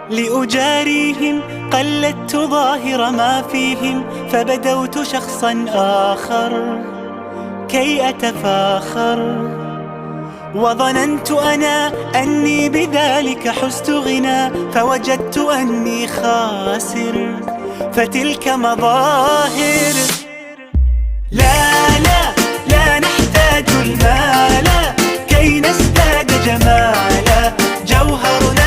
لأجاريهم قلدت ظاهر ما فيهم، فبدوت شخصا آخر كي أتفاخر. وظننت أنا أني بذلك حزت غنى، فوجدت أني خاسر، فتلك مظاهر. لا لا لا نحتاج المال كي نزداد جمالا، جوهرنا